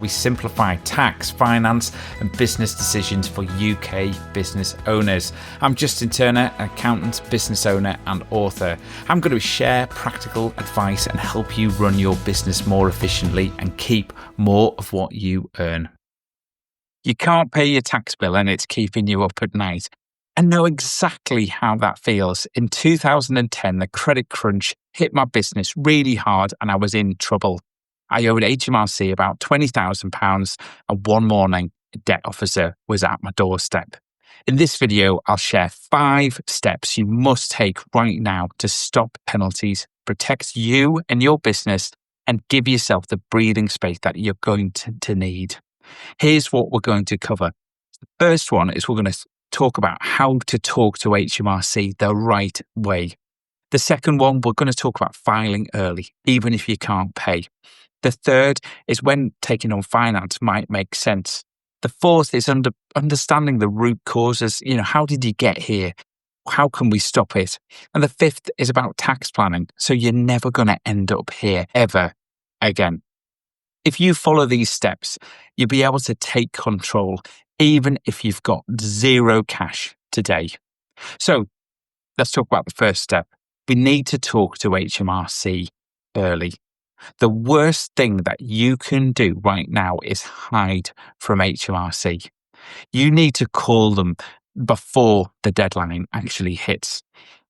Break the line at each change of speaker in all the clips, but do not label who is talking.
We simplify tax, finance, and business decisions for UK business owners. I'm Justin Turner, an accountant, business owner, and author. I'm going to share practical advice and help you run your business more efficiently and keep more of what you earn. You can't pay your tax bill and it's keeping you up at night. I know exactly how that feels. In 2010, the credit crunch hit my business really hard and I was in trouble. I owed HMRC about £20,000 and one morning, a debt officer was at my doorstep. In this video, I'll share 5 steps you must take right now to stop penalties, protect you and your business, and give yourself the breathing space that you're going to need. Here's what we're going to cover. The first one is we're going to talk about how to talk to HMRC the right way. The second one, we're going to talk about filing early, even if you can't pay. The third is when taking on finance might make sense. The fourth is understanding the root causes. How did you get here? How can we stop it? And the fifth is about tax planning. So you're never going to end up here ever again. If you follow these steps, you'll be able to take control, even if you've got zero cash today. So let's talk about the first step. We need to talk to HMRC early. The worst thing that you can do right now is hide from HMRC. You need to call them before the deadline actually hits.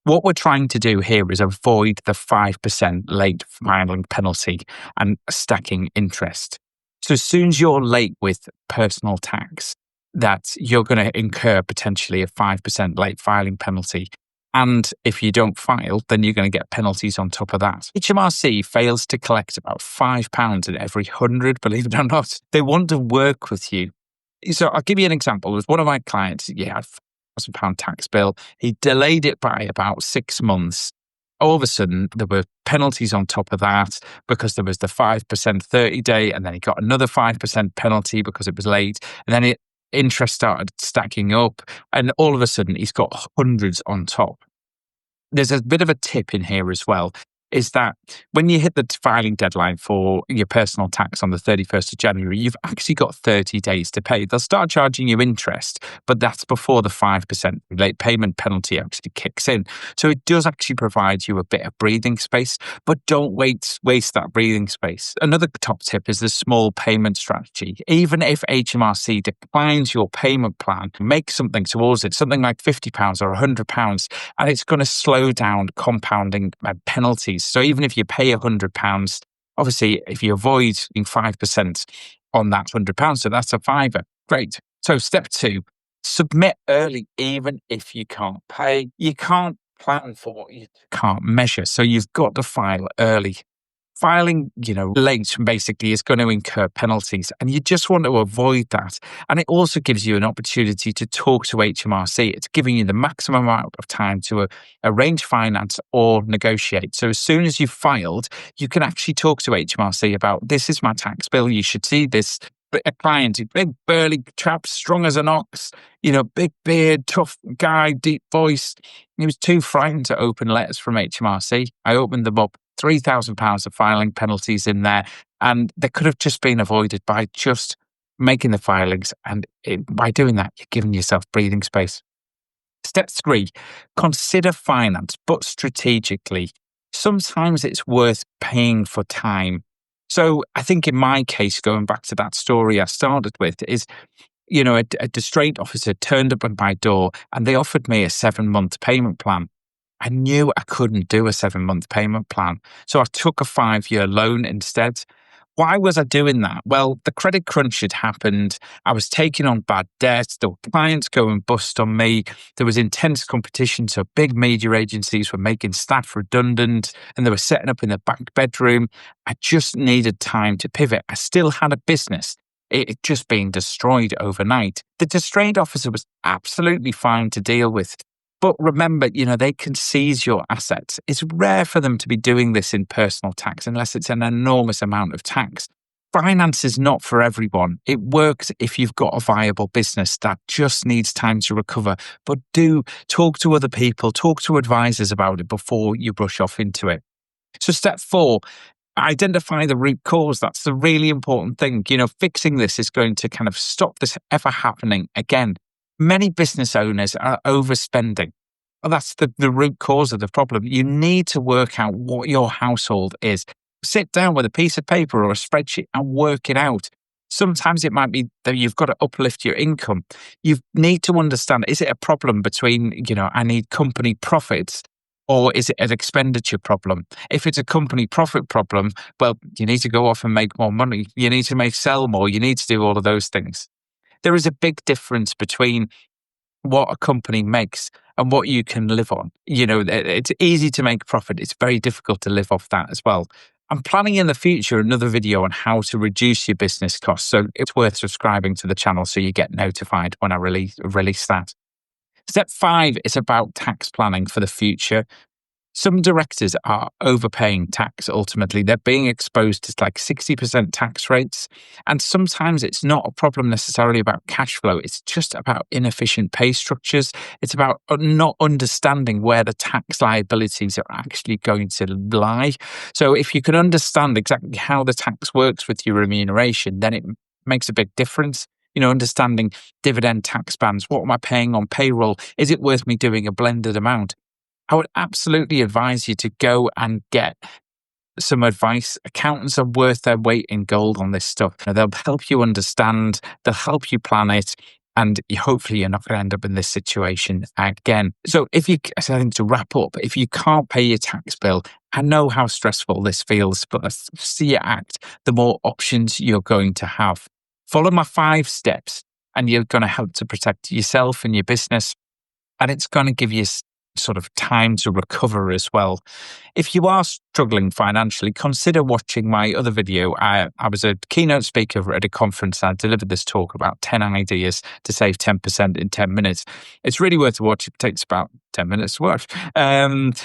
What we're trying to do here is avoid the 5% late filing penalty and stacking interest. So as soon as you're late with personal tax, that you're going to incur potentially a 5% late filing penalty. And if you don't file, then you're going to get penalties on top of that. HMRC fails to collect about £5 in every 100, believe it or not. They want to work with you. So I'll give you an example. With one of my clients, he had a £1,000 tax bill. He delayed it by about 6 months. All of a sudden, there were penalties on top of that because there was the 5% 30-day, and then he got another 5% penalty because it was late. And then interest started stacking up, and all of a sudden he's got hundreds on top. There's a bit of a tip in here as well, is that when you hit the filing deadline for your personal tax on the 31st of January, you've actually got 30 days to pay. They'll start charging you interest, but that's before the 5% late payment penalty actually kicks in. So it does actually provide you a bit of breathing space, but don't waste that breathing space. Another top tip is the small payment strategy. Even if HMRC declines your payment plan, make something towards it, something like £50 or £100, and it's going to slow down compounding penalties. So even if you pay £100, obviously, if you avoid 5% on that £100, so that's a fiver. Great. So step 2, submit early, even if you can't pay. You can't plan for what you can't measure. So you've got to file early. Filing, late basically is going to incur penalties, and you just want to avoid that. And it also gives you an opportunity to talk to HMRC. It's giving you the maximum amount of time to arrange finance or negotiate. So as soon as you've filed, you can actually talk to HMRC about, this is my tax bill. You should see this. A client, a big burly chap, strong as an ox, big beard, tough guy, deep voice. He was too frightened to open letters from HMRC. I opened them up. £3,000 of filing penalties in there, and they could have just been avoided by just making the filings. And by doing that, you're giving yourself breathing space. Step 3, consider finance, but strategically. Sometimes it's worth paying for time. So I think in my case, going back to that story I started with, is a distraint officer turned up at my door and they offered me a 7-month payment plan. I knew I couldn't do a 7-month payment plan, so I took a 5-year loan instead. Why was I doing that? Well, the credit crunch had happened. I was taking on bad debts. There were clients going bust on me. There was intense competition, so big media agencies were making staff redundant, and they were setting up in the back bedroom. I just needed time to pivot. I still had a business. It just being destroyed overnight. The distraint officer was absolutely fine to deal with. But remember, they can seize your assets. It's rare for them to be doing this in personal tax unless it's an enormous amount of tax. Finance is not for everyone. It works if you've got a viable business that just needs time to recover. But do talk to other people, talk to advisors about it before you rush off into it. So step 4, identify the root cause. That's the really important thing. Fixing this is going to kind of stop this ever happening again. Many business owners are overspending. Well, that's the root cause of the problem. You need to work out what your household is. Sit down with a piece of paper or a spreadsheet and work it out. Sometimes it might be that you've got to uplift your income. You need to understand, is it a problem between, I need company profits, or is it an expenditure problem? If it's a company profit problem, well, you need to go off and make more money. You need to sell more. You need to do all of those things. There is a big difference between what a company makes and what you can live on. It's easy to make profit. It's very difficult to live off that as well. I'm planning in the future another video on how to reduce your business costs. So it's worth subscribing to the channel so you get notified when I release that. Step 5 is about tax planning for the future. Some directors are overpaying tax. Ultimately, they're being exposed to like 60% tax rates. And sometimes it's not a problem necessarily about cash flow. It's just about inefficient pay structures. It's about not understanding where the tax liabilities are actually going to lie. So if you can understand exactly how the tax works with your remuneration, then it makes a big difference. Understanding dividend tax bands. What am I paying on payroll? Is it worth me doing a blended amount? I would absolutely advise you to go and get some advice. Accountants are worth their weight in gold on this stuff. They'll help you understand, they'll help you plan it, and hopefully you're not going to end up in this situation again. So I think to wrap up, if you can't pay your tax bill, I know how stressful this feels, but the faster you act, the more options you're going to have. Follow my 5 steps and you're going to help to protect yourself and your business, and it's going to give you sort of time to recover as well. If you are struggling financially, consider watching my other video. I was a keynote speaker at a conference. I delivered this talk about 10 ideas to save 10% in 10 minutes. It's really worth a watch. It takes about 10 minutes to watch.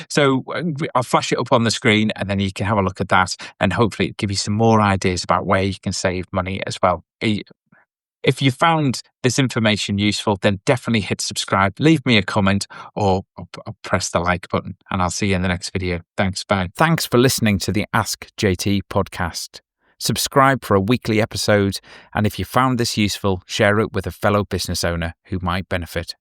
So I'll flash it up on the screen and then you can have a look at that and hopefully give you some more ideas about where you can save money as well. If you found this information useful, then definitely hit subscribe, leave me a comment, or press the like button, and I'll see you in the next video. Thanks, bye. Thanks for listening to the Ask JT podcast. Subscribe for a weekly episode, and if you found this useful, share it with a fellow business owner who might benefit.